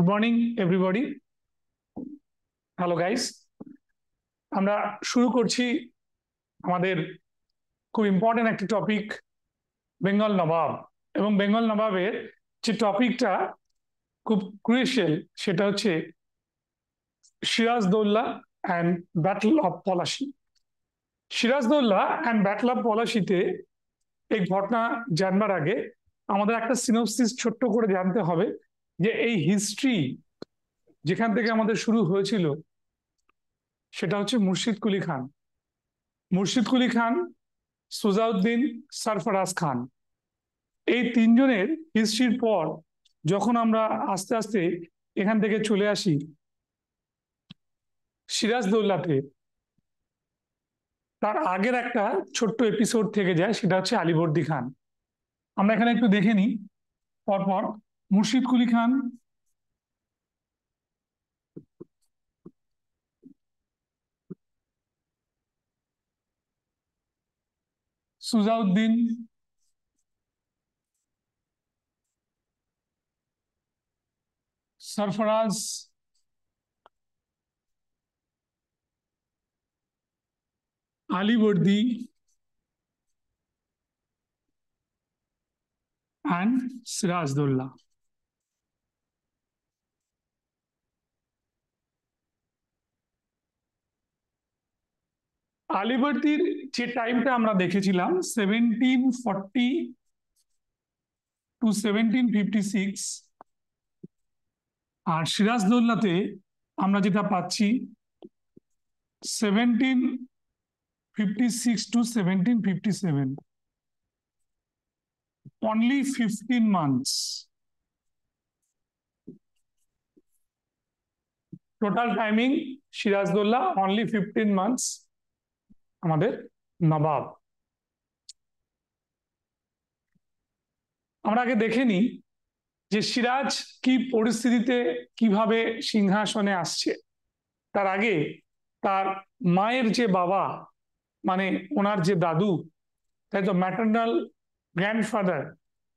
Good morning everybody. Hello guys, আমরা শুরু করছি আমাদের খুব ইম্পর্টেন্ট একটি টপিক, বেঙ্গল নবাব। এবং বেঙ্গল নবাবের যে টপিকটা খুব ক্রুশিয়াল সেটা হচ্ছে Sirajuddaula and battle of Palashi. Sirajuddaula and battle of পলাশীতে এই ঘটনা জানবার আগে আমাদের একটা সিনোপসিস ছোট্ট করে জানতে হবে যে এই হিস্ট্রি যেখান থেকে আমাদের শুরু হয়েছিল সেটা হচ্ছে মুর্শিদ কুলি খান। মুর্শিদ কুলি খান, সুজাউদ্দিন, সরফরাজ খান, এই তিনজনের হিস্ট্রির পর যখন আমরা আস্তে আস্তে এখান থেকে চলে আসি সিরাজদৌল্লাতে, তার আগের একটা ছোট্ট এপিসোড থেকে যায়, সেটা হচ্ছে আলীবর্দী খান। আমরা এখানে একটু দেখে নিই পরপর। মুর্শিদ কুলি খান, সুজাউদ্দিন, সরফরাজ, আলীবর্দী অ্যান্ড সিরাজদৌল্লা। আলীবর্দীর যে টাইমটা আমরা দেখেছিলাম 1740 to 1756, আর সিরাজদৌল্লাতে আমরা যেটা পাচ্ছি 1756 to 1757, only 15 months. Total timing Siraj-ud-Daulah only 15 months আমাদের নবাব। আমরা আগে দেখে নিই যে সিরাজ কি পরিস্থিতিতে কিভাবে সিংহাসনে আসছে। তার আগে তার মায়ের যে বাবা, মানে ওনার যে দাদু, তাই তো, ম্যাটার্নাল গ্র্যান্ডফাদার,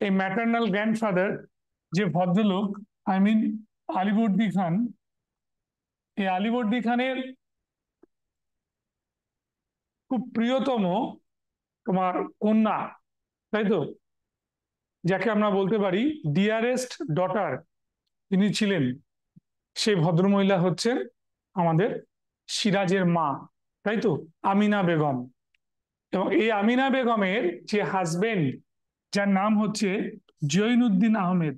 এই ম্যাটার্নাল গ্র্যান্ডফাদার যে ভদ্রলোক, আই মিন আলীবর্দী খান, এই আলীবর্দী খানের খুব প্রিয়তম তোমার কন্যা, তাই তো, যাকে আমরা বলতে পারি ডিয়ারেস্ট ডটার যিনি ছিলেন, সেই ভদ্রমহিলা হচ্ছেন আমাদের সিরাজের মা, তাই তো, আমিনা বেগম। এবং এই আমিনা বেগমের যে হাজবেন্ড, যার নাম হচ্ছে জৈনুদ্দিন আহমেদ,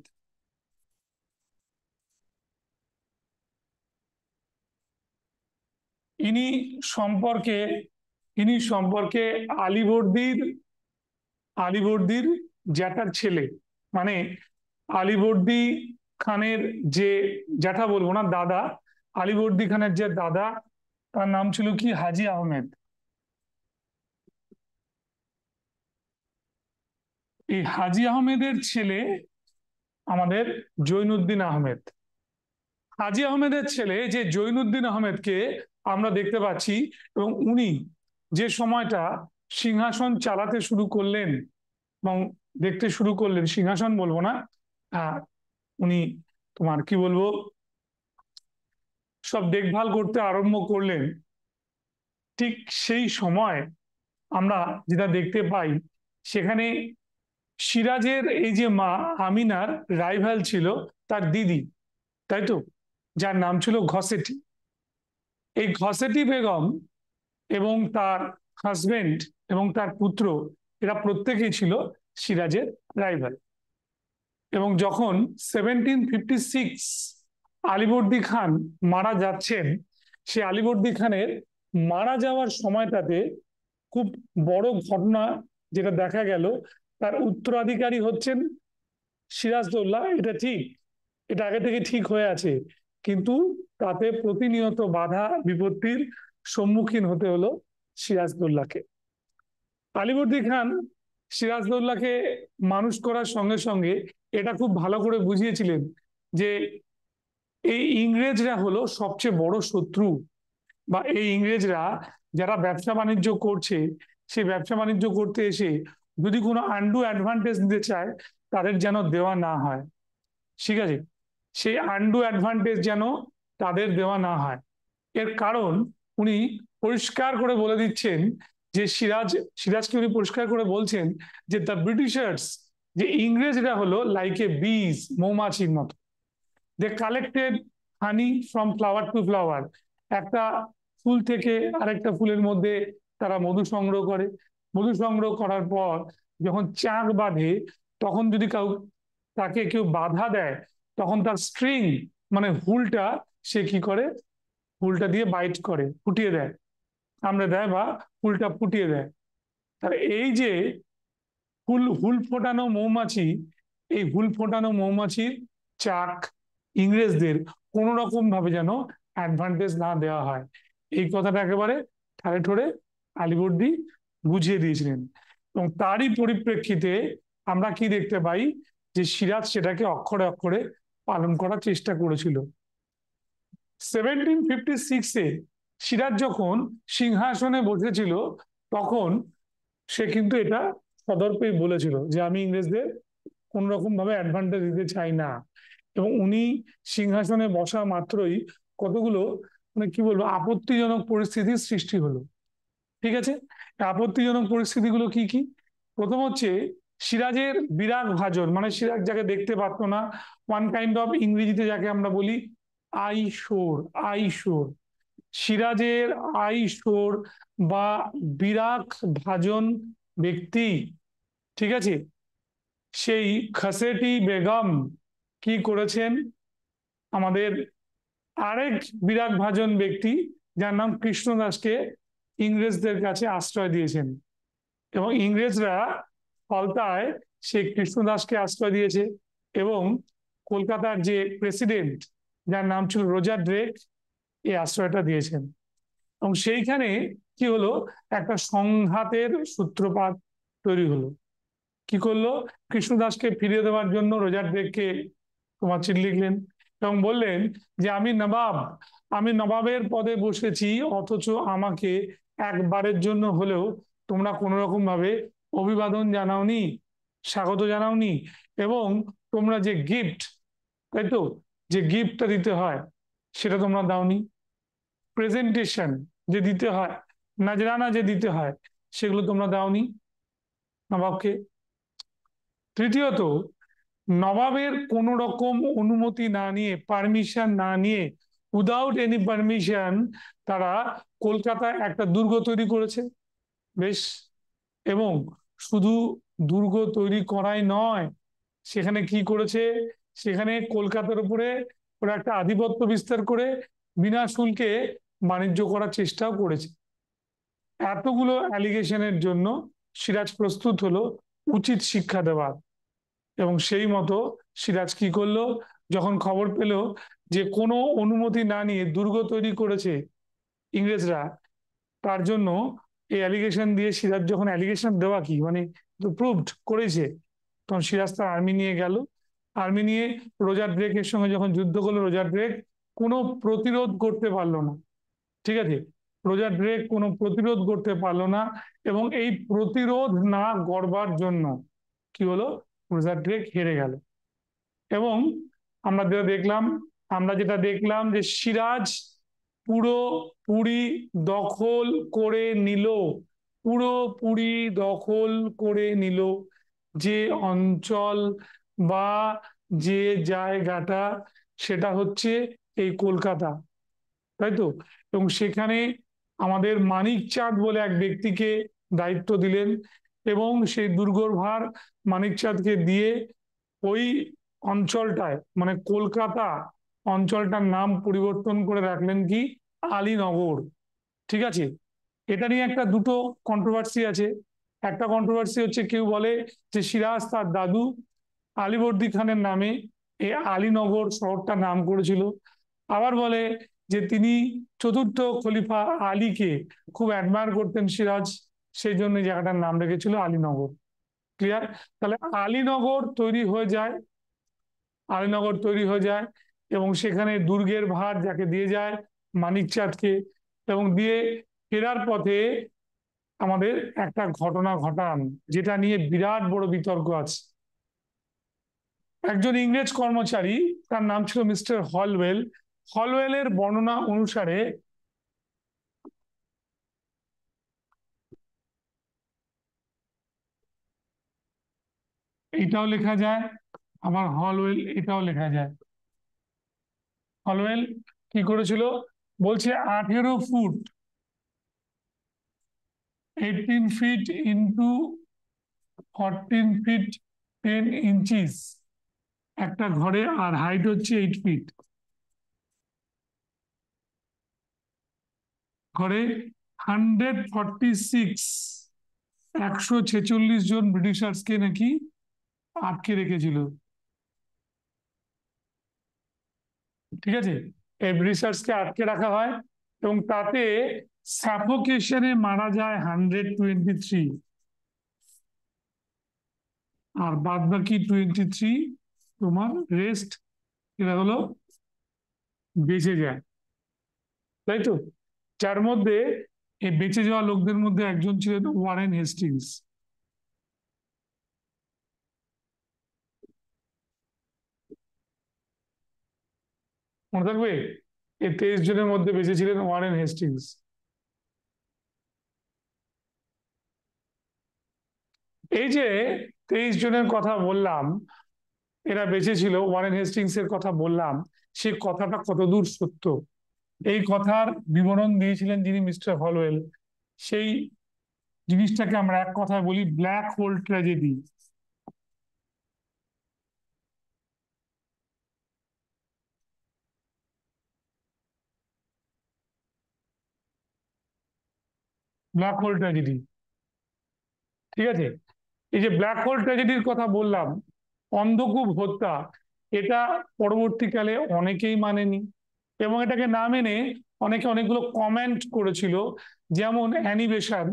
ইনি সম্পর্কে ইনি সম্পর্কে আলীবর্দীর জ্যাঠার ছেলে, মানে আলীবর্দী খানের যে জ্যাঠা বলবো না, দাদা, আলীবর্দী খানের যে দাদা, তার নাম ছিল কি হাজি আহমেদ। এই হাজি আহমেদের ছেলে আমাদের জৈনুদ্দিন আহমেদ। হাজি আহমেদের ছেলে যে জৈনুদ্দিন আহমেদকে আমরা দেখতে পাচ্ছি, এবং উনি যে সময়টা সিংহাসন চালাতে শুরু করলেন এবং দেখতে শুরু করলেন, সিংহাসন বলবো না, উনি তোমার কি বলবো, সব দেখভাল করতে আরম্ভ করলেন। ঠিক সেই সময় আমরা যেটা দেখতে পাই, সেখানে সিরাজের এই যে মা আমিনার রাইভাল ছিল তার দিদি, তাই তো, যার নাম ছিল ঘসেটি। এই ঘসেটি বেগম এবং তার হাজবেন্ড এবং তার পুত্র, এরা প্রত্যেকেই ছিল সিরাজের রাইভাল। এবং যখন 1756 আলীবর্দী খান মারা যাচ্ছেন, সে আলীবর্দী খানের মারা যাওয়ার সময়টাতে খুব বড় ঘটনা যেটা দেখা গেল, তার উত্তরাধিকারী হচ্ছেন সিরাজদৌল্লা। এটা ঠিক, এটা আগে থেকে ঠিক হয়ে আছে, কিন্তু তাতে প্রতিনিয়ত বাধা বিপত্তির সম্মুখীন হতে হলো সিরাজদৌল্লাকে। আলীবর্দী খান সিরাজদৌল্লাকে মানুষ করার সঙ্গে সঙ্গে এটা খুব ভালো করে বুঝিয়েছিলেন যে এই ইংরেজরা হলো সবচেয়ে বড় শত্রু, বা এই ইংরেজরা যারা ব্যবসা বাণিজ্য করছে, সেই ব্যবসা বাণিজ্য করতে এসে যদি কোনো আন্ডু অ্যাডভান্টেজ নিতে চায়, তাদের যেন দেওয়া না হয়। ঠিক আছে, সেই আন্ডু অ্যাডভান্টেজ যেন তাদের দেওয়া না হয়। এর কারণ উনি পরিষ্কার করে বলে দিচ্ছেন যে সিরাজকে উনি পরিষ্কার করে বলছেন যে দ্য ব্রিটিশার্স, যে ইংরেজরা হলো লাইক এ বিজ, মৌমাছির মতো। They collected honey from flower to flower, একটা ফুল থেকে আরেকটা ফুলের মধ্যে তারা মধু সংগ্রহ করে। মধু সংগ্রহ করার পর যখন চাক বাঁধে, তখন যদি তাকে কেউ বাধা দেয়, তখন তার স্ট্রিং মানে হুলটা সে কি করে, হুলটা দিয়ে বাইট করে, ফুটিয়ে দেয়, কামড়ে দেয় বা হুলটা ফুটিয়ে দেয়। তার এই যে হুল ফোটানো মৌমাছি, এই হুল ফোটানো মৌমাছির চাক ইংরেজদের কোন রকম ভাবে যেন অ্যাডভান্টেজ না দেওয়া হয়, এই কথাটা একেবারে ঠাড়ে ঠোড়ে আলীবর্দী বুঝিয়ে দিয়েছিলেন। এবং তারই পরিপ্রেক্ষিতে আমরা কি দেখতে পাই, যে সিরাজ সেটাকে অক্ষরে অক্ষরে পালন করার চেষ্টা করেছিল। 1756-এ সিরাজ যখন সিংহাসনে বসেছিল, তখন সে কিন্তু এটা সদর্পেই বলেছিল যে আমি ইংরেজদের কোন রকম ভাবে অ্যাডভান্টেজ দিতে চাই না। এবং উনি সিংহাসনে বসা মাত্রই কতগুলো মানে কি বলবো আপত্তিজনক পরিস্থিতির সৃষ্টি হলো। ঠিক আছে, আপত্তিজনক পরিস্থিতিগুলো কি কি? প্রথম হচ্ছে সিরাজের বিরাগ ভাজন, মানে সিরাজ যাকে দেখতে পারতো না, ওয়ান কাইন্ড অফ ইংরেজিতে যাকে আমরা বলি আইশোর। আইশোর, সিরাজের আইশোর বা বিরাগ ভাজন ব্যক্তি, ঠিক আছে, সেই খাসেটি বেগম কি করেছেন, আমাদের আরেক বিরাগ ভাজন ব্যক্তি যার নাম কৃষ্ণদাসকে ইংরেজদের কাছে আশ্রয় দিয়েছেন। এবং ইংরেজরা ফলতায় সেই কৃষ্ণদাসকে আশ্রয় দিয়েছে, এবং কলকাতার যে প্রেসিডেন্ট যার নাম ছিল রোজার ড্রেক, এই আশ্রয়টা দিয়েছেন। এবং সেইখানে কি হলো, একটা সংঘাতের সূত্রপাত তৈরি হলো। কি করলো, কৃষ্ণদাসকে ফিরিয়ে দেওয়ার জন্য রোজার ড্রেককে তোমার চিঠি লিখলেন এবং বললেন যে আমি নবাবের পদে বসেছি, অথচ আমাকে একবারের জন্য হলেও তোমরা কোনো রকম ভাবে অভিবাদন জানাওনি, স্বাগত জানাওনি। এবং তোমরা যে গিফট, তাই তো, যে গিফটটা দিতে হয় সেটা তোমরা দাওনি। প্রেজেন্টেশন যে দিতে হয়, নাজরানা যে দিতে হয়, সেগুলো তোমরা দাওনি নবাবকে। তৃতীয়ত, নবাবের কোন রকম অনুমতি না নিয়ে, পারমিশন না নিয়ে, উইদাউট এনি পারমিশন তারা কলকাতায় একটা দুর্গ তৈরি করেছে। বেশ, এবং শুধু দুর্গ তৈরি করাই নয়, সেখানে কি করেছে, সেখানে কলকাতার উপরে ওরা একটা আধিপত্য বিস্তার করে বিনা শুল্কে বাণিজ্য করার চেষ্টাও করেছে। এতগুলো অ্যালিগেশনের জন্য সিরাজ প্রস্তুত হলো উচিত শিক্ষা দেওয়ার। এবং সেই মতো সিরাজ কি করলো, যখন খবর পেল যে কোনো অনুমতি না নিয়ে দুর্গ তৈরি করেছে ইংরেজরা, তার জন্য এই অ্যালিগেশন দিয়ে সিরাজ যখন অ্যালিগেশন দেওয়া কি মানে প্রুভড করেছে, তখন সিরাজ তার আর্মি নিয়ে গেল। আর্মি নিয়ে রোজার ড্রেকের সঙ্গে যখন যুদ্ধ করলো, রোজার ড্রেক কোনো প্রতিরোধ করতে পারলো না। ঠিক আছে, রোজার ড্রেক কোনো প্রতিরোধ করতে পারলো না। এবং এই প্রতিরোধ না গড়বার জন্য কি হলো, রোজার ড্রেক হেরে গেল। এবং আমরা যেটা দেখলাম যে সিরাজ পুরোপুরি দখল করে নিল, পুরোপুরি দখল করে নিল যে অঞ্চল বা যে জায়গাটা, সেটা হচ্ছে এই কলকাতা, তাই তো। এবং সেখানে আমাদের মানিক চাঁদ বলে এক ব্যক্তিকে দায়িত্ব দিলেন, এবং সেই দুর্গর ভার মানিক চাঁদকে দিয়ে ওই অঞ্চলটায় মানে কলকাতা অঞ্চলটার নাম পরিবর্তন করে রাখলেন কি, আলীনগর। ঠিক আছে, এটা নিয়ে একটা দুটো কন্ট্রোভার্সি আছে। একটা কন্ট্রোভার্সি হচ্ছে, কেউ বলে যে সিরাজ তার দাদু আলীবর্দী খানের নামে এই আলীনগর শহরটার নাম করেছিল। আবার বলে যে তিনি চতুর্থ খলিফা আলীকে খুব অ্যাডমায়ার করতেন সিরাজ, সেই জন্য এই জায়গাটার নাম রেখেছিল আলীনগর। ক্লিয়ার? তাহলে আলীনগর তৈরি হয়ে যায়, আলীনগর তৈরি হয়ে যায় এবং সেখানে দুর্গের ভার যাকে দিয়ে যায় মানিক চাঁদকে, এবং দিয়ে ফেরার পথে আমাদের একটা ঘটনা ঘটান, যেটা নিয়ে বিরাট বড় বিতর্ক আছে। একজন ইংরেজ কর্মচারী, তার নাম ছিল মিস্টার হলওয়েল। হলওয়েলের বর্ণনা অনুসারে এটাও লেখা যায়, আবার হলওয়েল এটাও লেখা যায়। হলওয়েল কি করেছিল, বলছে 18 foot, 18 feet into 14 feet 10 inches একটা ঘরে, আর হাইট হচ্ছে 8 ফিট। ঘরে 146, 146 জন ব্রিটিশার্সকে নাকি আটকে রেখেছিল। ঠিক আছে, এই ব্রিটিশার্সকে আটকে রাখা হয় এবং তাতে সাফোকেশনে মারা যায় 123, আর বাদ বাকি 23 তোমার রেস্ট, এরা হলো বেঁচে যায়, তাই তো। যার মধ্যে এই বেঁচে যাওয়া লোকদের মধ্যে একজন ছিলেন ওয়ারেন হেস্টিংস। মনে থাকবে, এই 23 জনের মধ্যে বেঁচে ছিলেন ওয়ারেন হেস্টিংস। এই যে 23 জনের কথা বললাম, এরা বেঁচে ছিল, ওয়ারেন হেস্টিংস এর কথা বললাম, সে কথাটা কতদূর সত্য, এই কথার বিবরণ দিয়েছিলেন যিনি মিস্টার হলওয়েল। সেই জিনিসটাকে আমরা এক কথায় বলি black hole tragedy. Black hole tragedy, ঠিক আছে। এই যে ব্ল্যাক হোল ট্র্যাজেডির কথা বললাম, অন্ধকূপ হত্যা, এটা পরবর্তীকালে অনেকেই মানেনি, এবং এটাকে না মেনে অনেকে অনেকগুলো কমেন্ট করেছিল। যেমন অ্যানিবেশন,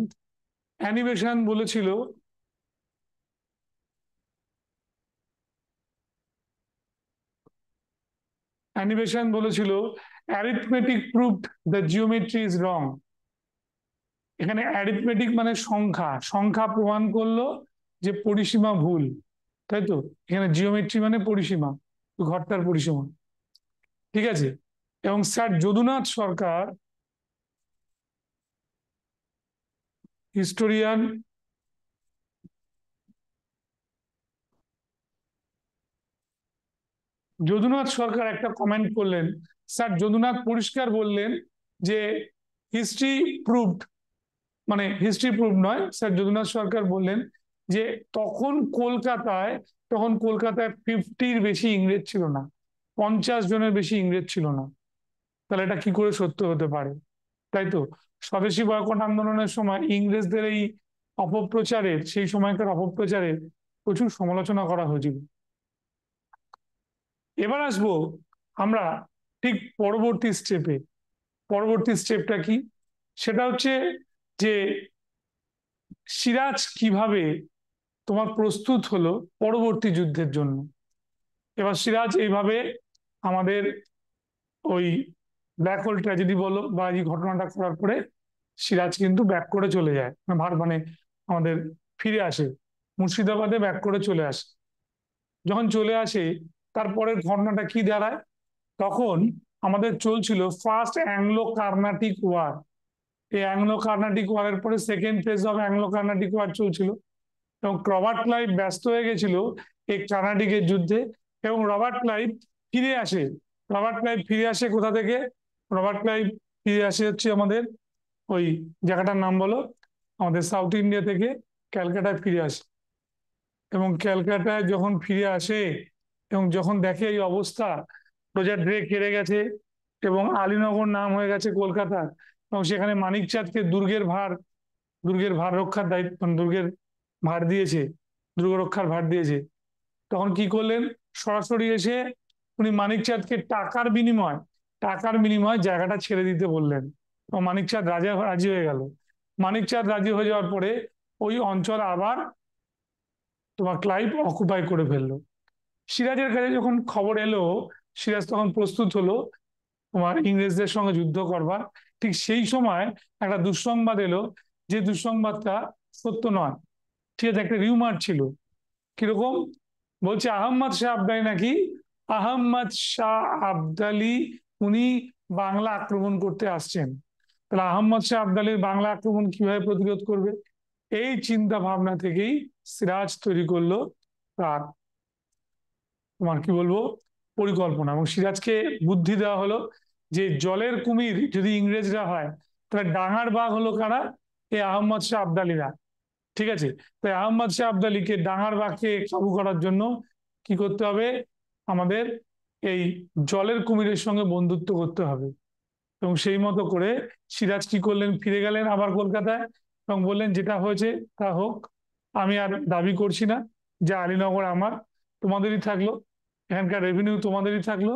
অ্যানিবেশন বলেছিল, অ্যানিবেশন বলেছিল arithmetic proved the geometry is wrong. এখানে অ্যারিথমেটিক মানে সংখ্যা, সংখ্যা প্রমাণ করলো যে পরিসীমা ভুল, তাই তো। এখানে জিওমেট্রি মানে পরিসীমা, ঘরটার পরিসীমা, ঠিক আছে। এবং স্যার যদুনাথ সরকার, হিস্টোরিয়ান, যদুনাথ সরকার একটা কমেন্ট করলেন। স্যার যদুনাথ পরিষ্কার বললেন যে হিস্ট্রি প্রুভড, মানে হিস্ট্রি প্রুভ নয়, স্যার যদুনাথ সরকার বললেন যে তখন কলকাতায়, তখন কলকাতায় 50-র বেশি ইংরেজ ছিল না, 50 জনের বেশি ইংরেজ ছিল না। তাহলে এটা কি করে সত্য হতে পারে, তাই তো। স্বদেশী বয়কট আন্দোলনের সময় ইংরেজদের এই অপপ্রচারের, সেই সময়কার অপপ্রচারের প্রচুর সমালোচনা করা হয়েছিল। এবার আসবো আমরা ঠিক পরবর্তী স্টেপে। পরবর্তী স্টেপটা কি, সেটা হচ্ছে যে সিরাজ কিভাবে তোমার প্রস্তুত হলো পরবর্তী যুদ্ধের জন্য। এবার সিরাজ এইভাবে আমাদের ওই ব্ল্যাক হোল ট্র্যাজেডি বলো বা এই ঘটনাটা করার পরে সিরাজ কিন্তু ব্যাক করে চলে যায়, মানে মানে আমাদের ফিরে আসে, মুর্শিদাবাদে ব্যাক করে চলে আসে। যখন চলে আসে, তারপরের ঘটনাটা কি দাঁড়ায়, তখন আমাদের চলছিল ফার্স্ট অ্যাংলো কার্নাটিক ওয়ার। এই অ্যাংলো কার্নাটিক ওয়ারের পরে second phase of Anglo Carnatic war চলছিল, এবং রবার্ট ক্লাইভ ব্যস্ত হয়ে গেছিল এই কার্নাটিকের যুদ্ধে, এবং রবার্ট ক্লাইভ ফিরে আসে। রবার্ট ক্লাইভ ফিরে আসে কোথা থেকে, রবার্ট ক্লাইভ ফিরে আসে হচ্ছে আমাদের ওই জায়গাটার নাম বলো, আমাদের সাউথ ইন্ডিয়া থেকে ক্যালকাটায় ফিরে আসে। এবং ক্যালকাটায় যখন ফিরে আসে এবং যখন দেখে এই অবস্থা, প্রজা ড্রে কেড়ে গেছে এবং আলীনগর নাম হয়ে গেছে কলকাতার, এবং সেখানে মানিকচাঁদকে দুর্গের ভার রক্ষার দায়িত্ব, মানে দুর্গের ভার দিয়েছে, দুর্গ রক্ষার ভার দিয়েছে, তখন কি করলেন, সরাসরি এসে উনি মানিকচাঁদকে টাকার বিনিময়ে জায়গাটা ছেড়ে দিতে বললেন, এবং মানিকচাঁদ রাজি হয়ে গেল। মানিকচাঁদ রাজি হয়ে যাওয়ার পরে ওই অঞ্চল আবার তোমার ক্লাইভ অকুপাই করে ফেললো। সিরাজের কাছে যখন খবর এলো, সিরাজ তখন প্রস্তুত হলো তোমার ইংরেজদের সঙ্গে যুদ্ধ করবার। ঠিক সেই সময় একটা দুঃসংবাদ এলো, যে দুঃসংবাদটা সত্য নয়, ঠিক আছে, একটা রিউমার ছিল। কিরকম, বলছে আহম্মদ শাহ আবদালি নাকি, আহম্মদ শাহ আবদালি উনি বাংলা আক্রমণ করতে আসছেন। তাহলে আহম্মদ শাহ আবদালির বাংলা আক্রমণ কিভাবে প্রতিরোধ করবে, এই চিন্তা ভাবনা থেকেই সিরাজ তৈরি করলো তার, তোমার কি বলবো, পরিকল্পনা। এবং সিরাজকে বুদ্ধি দেওয়া হলো যে জলের কুমির যদি ইংরেজরা হয়, তাহলে ডাঙার বাঘ হলো কারা, এই আহম্মদ শাহ আবদালিরা। ঠিক আছে, তাই আহম্মদ শাহ আবদালিকে ডাঙার বাঘকে কাবু করার জন্য কি করতে হবে, আমাদের এই জলের কুমিরের সঙ্গে বন্ধুত্ব করতে হবে। এবং সেই মতো করে সিরাজ কি করলেন, ফিরে গেলেন আবার কলকাতায় এবং বললেন যেটা হয়েছে তা হোক, আমি আর দাবি করছি না যে আলীনগর আমার, তোমাদেরই থাকলো, এখানকার রেভিনিউ তোমাদেরই থাকলো।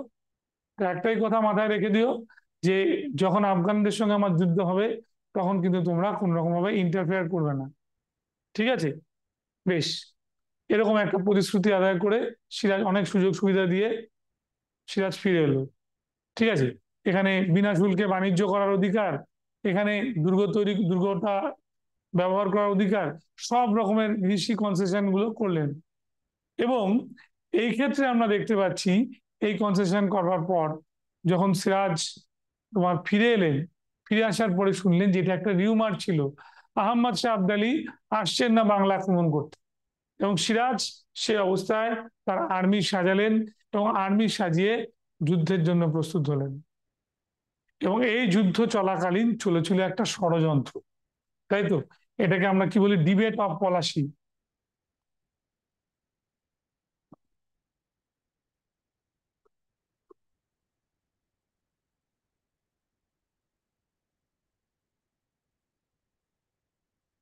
তো একটাই কথা মাথায় রেখে দিও, যে যখন আফগানদের সঙ্গে আমার যুদ্ধ হবে, তখন কিন্তু তোমরা কোন রকম ভাবে ইন্টারফেয়ার করবে না। ঠিক আছে, বেশ। এরকম একটা প্রতিশ্রুতি আদায় করে সিরাজ অনেক সুযোগ সুবিধা দিয়ে সিরাজ ফিরে এলো। ঠিক আছে, এখানে বিনা শুল্কে বাণিজ্য করার অধিকার, এখানে দুর্গটা ব্যবহার করার অধিকার, সব রকমের কৃষি কনসেশন গুলো করলেন। এবং এই ক্ষেত্রে আমরা দেখতে পাচ্ছি, এই কনসেশন করার পর যখন সিরাজ তোমার ফিরে এলেন, ফিরে আসার পরে শুনলেন যে এটা একটা রিউমার ছিল, আহম্মদ শাহ আবদালি আসছেন না বাংলা আক্রমণ করতে। এবং সিরাজ সে অবস্থায় তার আর্মি সাজালেন এবং আর্মি সাজিয়ে যুদ্ধের জন্য প্রস্তুত হলেন। এবং এই যুদ্ধ চলাকালীন চলেছিল একটা ষড়যন্ত্র, তাই তো, এটাকে আমরা কি বলি, debate of Palashi.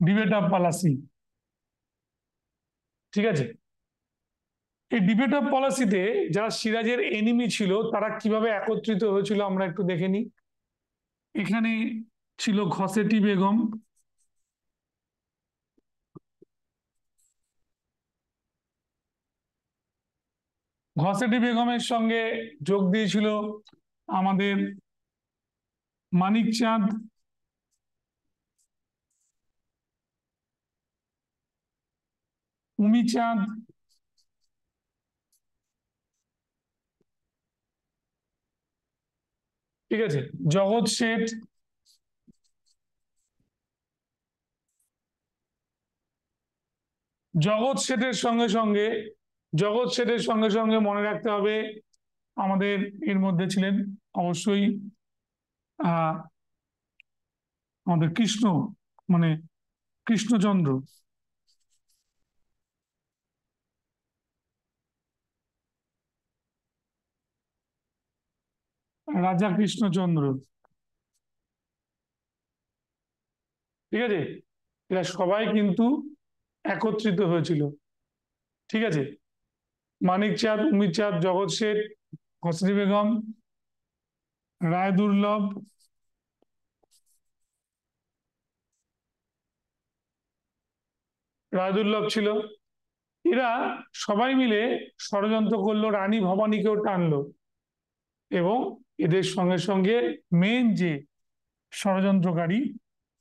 Debate of Palashi, ঠিক আছে। এই ডিবেট অফ পলাশিতে যারা সিরাজের এনিমি ছিল তারা কিভাবে একত্রিত হয়েছিল আমরা একটু দেখে নিই। এখানে ছিল ঘসেটি বেগম, ঘসেটি বেগমের সঙ্গে যোগ দিয়েছিল আমাদের মানিক চাঁদ, উমি চাঁদ, ঠিক আছে, জগৎ শেঠ, জগৎ শেঠের সঙ্গে সঙ্গে জগৎ শেঠের সঙ্গে সঙ্গে মনে রাখতে হবে আমাদের এর মধ্যে ছিলেন অবশ্যই আহ আমাদের কৃষ্ণ, মানে কৃষ্ণচন্দ্র, রাজা কৃষ্ণচন্দ্র। ঠিক আছে, এরা সবাই কিন্তু একত্রিত হয়েছিল। ঠিক আছে, মানিক চাঁদ, উমির চাঁদ, জগৎ শেঠ, হসনি বেগম, রায় দুর্লভ, রায় দুর্লভ ছিল। এরা সবাই মিলে ষড়যন্ত্র করলো, রানী ভবানীকেও টানলো। এবং এদের সঙ্গে সঙ্গে মেন যে ষড়যন্ত্রকারী,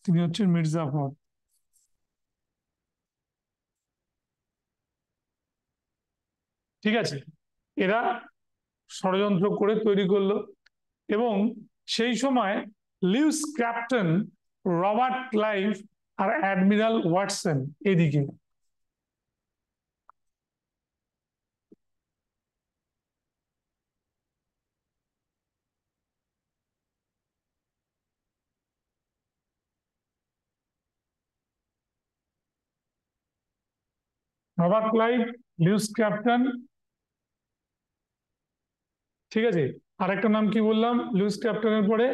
তিনি হচ্ছেন মির্জাফর। ঠিক আছে, এরা ষড়যন্ত্র করে তৈরি করলো। এবং সেই সময় লিউস ক্যাপ্টেন, রবার্ট ক্লাইভ আর অ্যাডমিরাল ওয়াটসন এদিকে। রবার্ট ক্লাইভ, লিউস ক্যাপ্টেন, ঠিক আছে। আরেকটা নাম কি বললাম, লুইস ক্যাপ্টনের পরে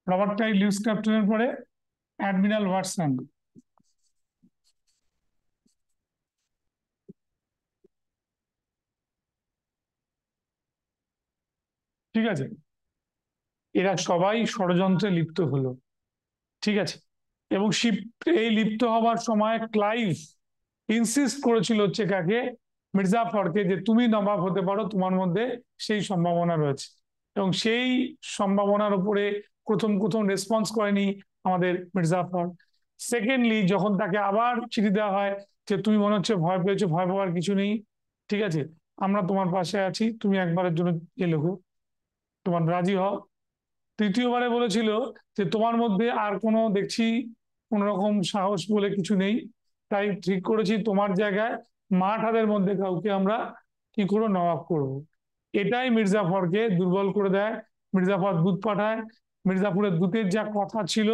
রবার্ট ক্লাইভ, লুইস ক্যাপ্টনের পরে অ্যাডমিরাল ওয়াটসন। ঠিক আছে, এরা সবাই ষড়যন্ত্রে লিপ্ত হলো। ঠিক আছে, এবং এই লিপ্ত হওয়ার সময় ক্লাইভ ইনসিস্ট করেছিল হচ্ছে কাকে, মির্জাফরকে, যে তুমি নবাব হতে পারো, তোমার মধ্যে সেই সম্ভাবনা রয়েছে। এবং সেই সম্ভাবনার উপরে প্রথম প্রথম রেসপন্স করেনি আমাদের মির্জাফর। সেকেন্ডলি যখন তাকে আবার চিঠি দেওয়া হয় যে তুমি মনে হচ্ছে ভয় পেয়েছো, ভয় পাওয়ার কিছু নেই, ঠিক আছে, আমরা তোমার পাশে আছি, তুমি একবারের জন্য এলো, তোমার রাজি হও। তৃতীয়বারে বলেছিল যে তোমার মধ্যে আর কোনো দেখছি কোন রকম সাহস বলে কিছু নেই, তাই ঠিক করেছি তোমার জায়গায় মাঠাদের মধ্যে কাউকে আমরা কি করবো, নবাব করব। এটাই মির্জাফরকে দুর্বল করে দেয়। মির্জাফর দূত পাঠায়। মির্জাপুরের দূতের যা কথা ছিল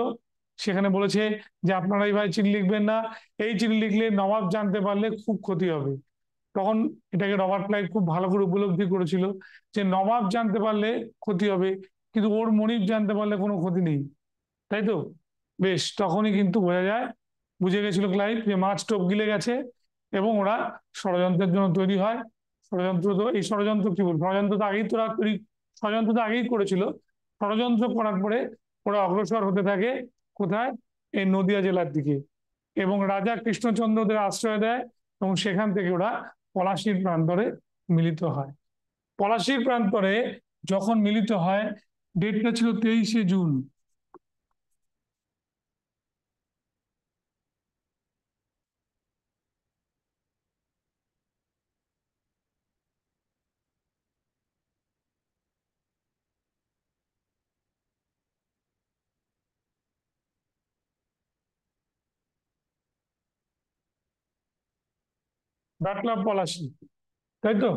সেখানে বলেছে যে আপনারা এই ভাই চিঠি লিখবেন না, এই চিঠি লিখলে নবাব জানতে পারলে খুব ক্ষতি হবে। তখন এটাকে রবার্ট ক্লাইভ খুব ভালো করে উপলব্ধি করেছিল যে নবাব জানতে পারলে ক্ষতি হবে, কিন্তু ওর মনিব জানতে পারলে কোনো ক্ষতি নেই, তাই তো? বেশ, তখনই কিন্তু বোঝা যায়, বুঝে গেছিল ক্লাইভ যে মাছ টোপ গিলে গেছে, এবং ওরা ষড়যন্ত্রের জন্য তৈরি হয়। ষড়যন্ত্র তো এই ষড়যন্ত্র কি বলবো, ষড়যন্ত্র তো আগেই তোরা তৈরি, ষড়যন্ত্র তো আগেই করেছিল। ষড়যন্ত্র করার পরে ওরা অগ্রসর হতে থাকে কোথায়, এই নদিয়া জেলার দিকে, এবং রাজা কৃষ্ণচন্দ্র ওদের আশ্রয় দেয়, এবং সেখান থেকে ওরা পলাশীর প্রান্তরে মিলিত হয়। পলাশীর প্রান্তরে যখন মিলিত হয়, ডেটটা ছিল 23শে জুন। বাটলা পলাশী, তাই তো?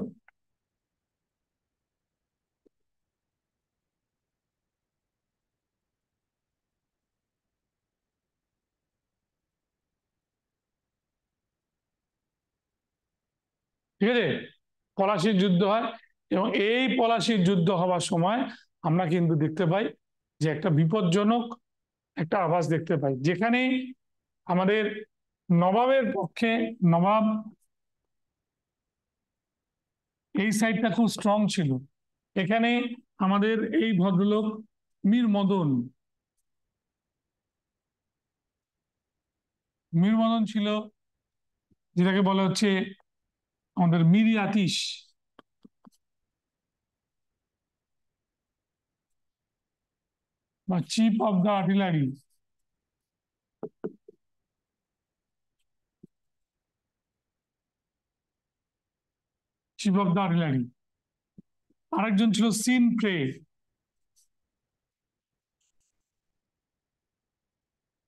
ঠিক আছে, পলাশির যুদ্ধ হয়, এবং এই পলাশির যুদ্ধ হওয়ার সময় আমরা কিন্তু দেখতে পাই যে একটা বিপজ্জনক একটা আভাস দেখতে পাই, যেখানে আমাদের নবাবের পক্ষে, নবাব এই সাইডটা খুব স্ট্রং ছিল। এখানে আমাদের এই ভদ্রলোক মীর মদন, মীর মদন ছিল, যেটাকে বলা হচ্ছে আমাদের মীর আতিশ, বা chief of the artillery. Chief of the artillery. আরেকজন ছিল সিন প্রে,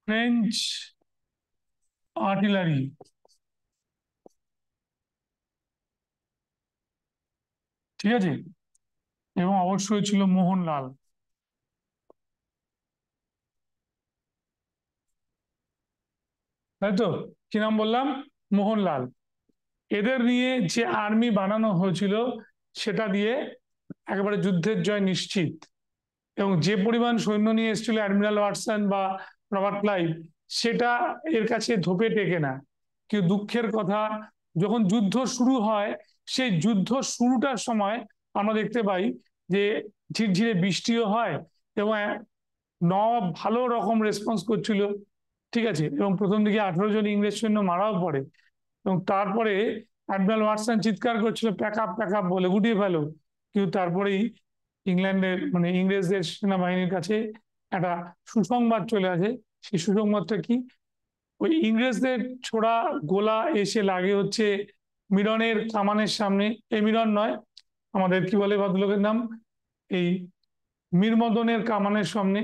ফ্রেঞ্চ আর্টিলারি। ঠিক আছে, এবং অবশ্যই ছিল মোহনলাল। তাই তো? কি নাম বললাম? মোহনলাল। এদের নিয়ে যে আর্মি বানানো হয়েছিল সেটা দিয়ে একেবারে যুদ্ধের জয় নিশ্চিত। এবং যে পরিমাণ সৈন্য নিয়ে এসেছিল অ্যাডমিরাল ওয়াটসন বা রবার্ট ক্লাইভ, সেটা এর কাছে ধোপে টেকে না। কিন্তু দুঃখের কথা, যখন যুদ্ধ শুরু হয়, সেই যুদ্ধ শুরুটার সময় আমরা দেখতে পাই যে ঝিরঝিরে বৃষ্টিও হয়, এবং নবাব ভালো রকম রেসপন্স করছিল। ঠিক আছে, এবং প্রথম দিকে 18 জন ইংরেজ সৈন্য মারাও পড়ে, এবং তারপরে অ্যাডমিরাল ওয়াটসন চিৎকার করছিল প্যাক আপ বলে, গুটিয়ে ফেলো। কিন্তু তারপরেই ইংল্যান্ডের মানে ইংরেজদের সেনাবাহিনীর কাছে একটা সুসংবাদ চলে আসে। সেই সুসংবাদটা কি, ওই ইংরেজদের ছোড়া গোলা এসে লাগে হচ্ছে মিরনের কামানের সামনে। এই মিরন নয়, আমাদের কি বলে ভদ্রলোকের নাম, এই মীরমদনের কামানের সামনে।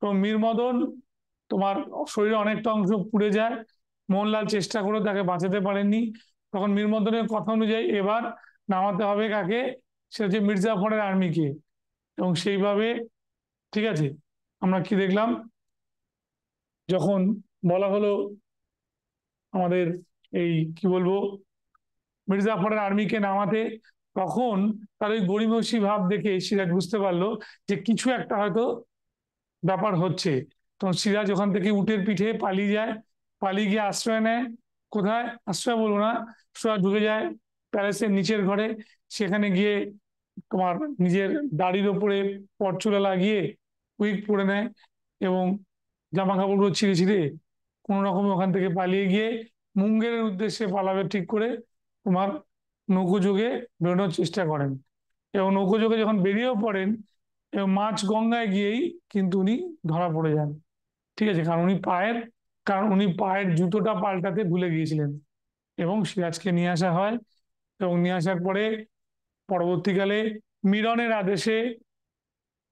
এবং মীরমদন তোমার শরীরে অনেকটা অংশ পুড়ে যায়। মোহনলাল চেষ্টা করে তাকে বাঁচাতে পারেননি। তখন মীরমদনের কথা অনুযায়ী এবার নামাতে হবে কাকে, সে হচ্ছে মির্জাফরের আর্মিকে। এবং সেইভাবে, ঠিক আছে, আমরা কি দেখলাম, যখন বলা হলো আমাদের এই কি বলবো মির্জাফরের আর্মিকে নামাতে, তখন তার ওই গড়িমসি ভাব দেখে সিরাজ বুঝতে পারলো যে কিছু একটা হয়তো ব্যাপার হচ্ছে। তখন সিরাজ ওখান থেকে উটের পিঠে পালিয়ে যায়, পালিয়ে গিয়ে আশ্রয় নেয়। কোথায় আশ্রয় বলবো না, সিরাজ ঢুকে যায় প্যালেসের নিচের ঘরে। সেখানে গিয়ে তোমার নিজের দাড়ির ওপরে পরচুলা লাগিয়ে উইক পরে নেয়, এবং জামা কাপড়গুলো ছিঁড়ে ছিঁড়ে কোনো রকমে ওখান থেকে পালিয়ে গিয়ে মুঙ্গেরের উদ্দেশ্যে পালাবে ঠিক করে তোমার নৌকোযোগে বেরোনোর চেষ্টা করেন। এবং নৌকোযোগে যখন বেরিয়েও পড়েন, এবং মাঝ গঙ্গায় গিয়েই কিন্তু উনি ধরা পড়ে যান। ঠিক আছে, কারণ উনি পায়ের জুতোটা পাল্টাতে ভুলে গিয়েছিলেন। এবং সিরাজকে নিয়ে আসা হয়, এবং নিয়ে আসার পরে পরবর্তীকালে মিরনের আদেশে,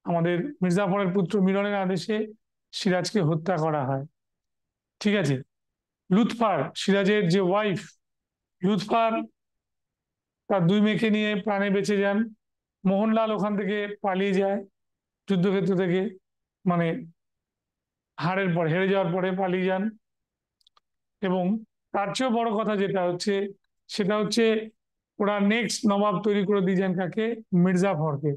আমাদের মির্জাফরের পুত্র মিরনের আদেশে সিরাজকে হত্যা করা হয়। ঠিক আছে। লুৎফার, সিরাজের যে ওয়াইফ, লুৎফার তার দুই মেয়েকে নিয়ে প্রাণে বেঁচে যান। মোহনলাল ওখান থেকে পালিয়ে যায় যুদ্ধক্ষেত্র থেকে, মানে হারের পর, হেরে যাওয়ার পরে পালিয়ে যান। এবং তার চেয়েও বড় কথা যেটা হচ্ছে, সেটা হচ্ছে ওরা নেক্সট নবাব তৈরি করে দিয়েছেন কাকে? মির্জাফরকে।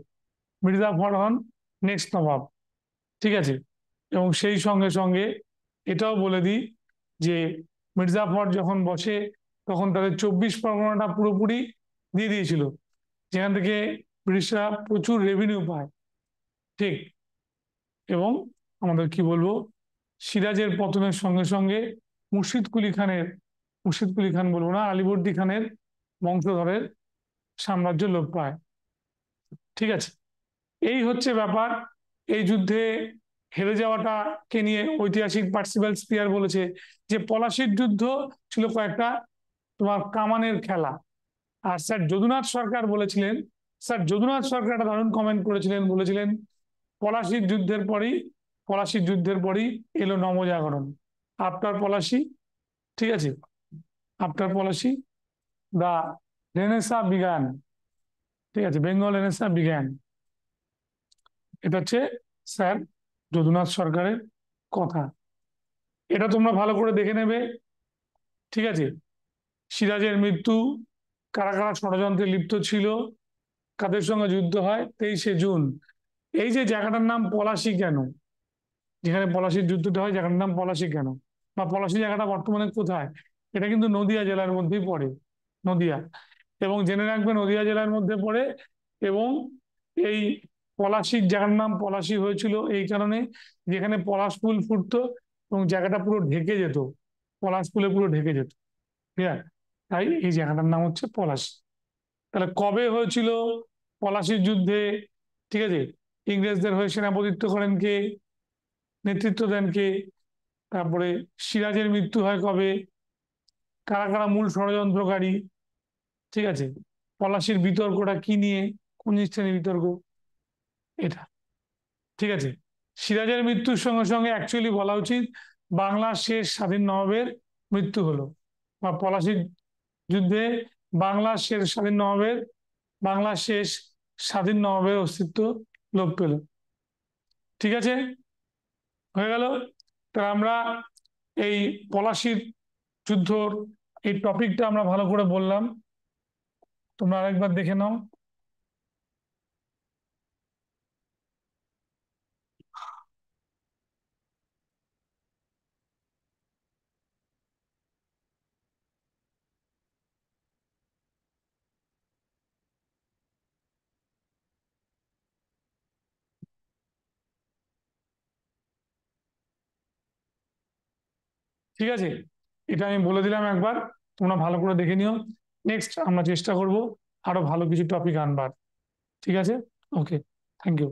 মির্জাফর হন নেক্সট নবাব। ঠিক আছে। এবং সেই সঙ্গে সঙ্গে এটাও বলে দিই যে মির্জাফর যখন বসে তখন তাদের 24 পরগনাটা পুরোপুরি দিয়ে দিয়েছিল, যেখান থেকে ব্রিটিশরা প্রচুর রেভিনিউ পায়। ঠিক। এবং আমাদের কি বলবো, সিরাজের পতনের সঙ্গে সঙ্গে মুর্শিদ কুলি খানের, মুর্শিদ কুলি খান বলবো না, আলীবর্দী খানের বংশধরের সাম্রাজ্য লোপ পায়। ঠিক আছে। এই হচ্ছে ব্যাপার। এই যুদ্ধে হেরে যাওয়াটাকে নিয়ে ঐতিহাসিক পার্সিভাল স্পিয়ার বলেছে যে পলাশির যুদ্ধ ছিল কয়েকটা তোমার কামানের খেলা। আর স্যার যদুনাথ সরকার বলেছিলেন, স্যার যদুনাথ সরকার একটা দারুণ কমেন্ট করেছিলেন, বলেছিলেন পলাশির যুদ্ধের পরই, পলাশির যুদ্ধের পরই এলো নবজাগরণ। আফটার পলাশি, ঠিক আছে, আফটার পলাশি দা রেনেসা বিজ্ঞান, ঠিক আছে, বেঙ্গল রেনেসা বিজ্ঞান। এটা হচ্ছে স্যার যদুনাথ সরকারের কথা। এটা তোমরা ভালো করে দেখে নেবে। ঠিক আছে। সিরাজের মৃত্যু, কারা কারা ষড়যন্ত্রে লিপ্ত ছিল, কাদের সঙ্গে যুদ্ধ হয় 23শে জুন। এই যে জায়গাটার নাম পলাশি কেন, যেখানে পলাশির যুদ্ধটা হয়, জায়গাটার নাম পলাশি কেন, বা পলাশি জায়গাটা বর্তমানে কোথায়? এটা কিন্তু নদিয়া জেলার মধ্যেই পড়ে, নদিয়া। এবং জেনে রাখবে নদিয়া জেলার মধ্যে পড়ে। এবং এই পলাশির জায়গার নাম পলাশি হয়েছিল এই কারণে, যেখানে পলাশ ফুল ফুটতো এবং জায়গাটা পুরো ঢেকে যেত, পলাশ ফুলে পুরো ঢেকে যেত। ঠিক আছে। তাই এই জায়গাটার নাম হচ্ছে পলাশি। তাহলে কবে হয়েছিল পলাশির যুদ্ধে? ঠিক আছে। ইংরেজদের হয়ে সেনাপতিত্ব করেন কে, নেতৃত্ব দেন কে? তারপরে সিরাজের মৃত্যু হয় কবে, কারা কারা মূল ষড়যন্ত্রকারী? ঠিক আছে। পলাশির বিতর্কটা কি নিয়ে, কোন জিনিসটা নিয়ে বিতর্ক, এটা। ঠিক আছে। সিরাজের মৃত্যুর সঙ্গে সঙ্গে অ্যাকচুয়ালি বলা উচিত বাংলার শেষ স্বাধীন নবাবের মৃত্যু হলো, বা পলাশির যুদ্ধে বাংলার শেষ স্বাধীন নবাবের, বাংলার শেষ স্বাধীন নবাবের অস্তিত্ব লোপ পেল। ঠিক আছে, হয়ে গেল। তা আমরা এই পলাশির যুদ্ধর এই টপিকটা আমরা ভালো করে বললাম, তোমরা আরেকবার দেখে নাও। ঠিক আছে। এটা আমি বলে দিলাম একবার, তোমরা ভালো করে দেখে নিও। নেক্সট আমরা চেষ্টা করব আরো ভালো কিছু টপিক আনবার। ঠিক আছে। ওকে। Thank you.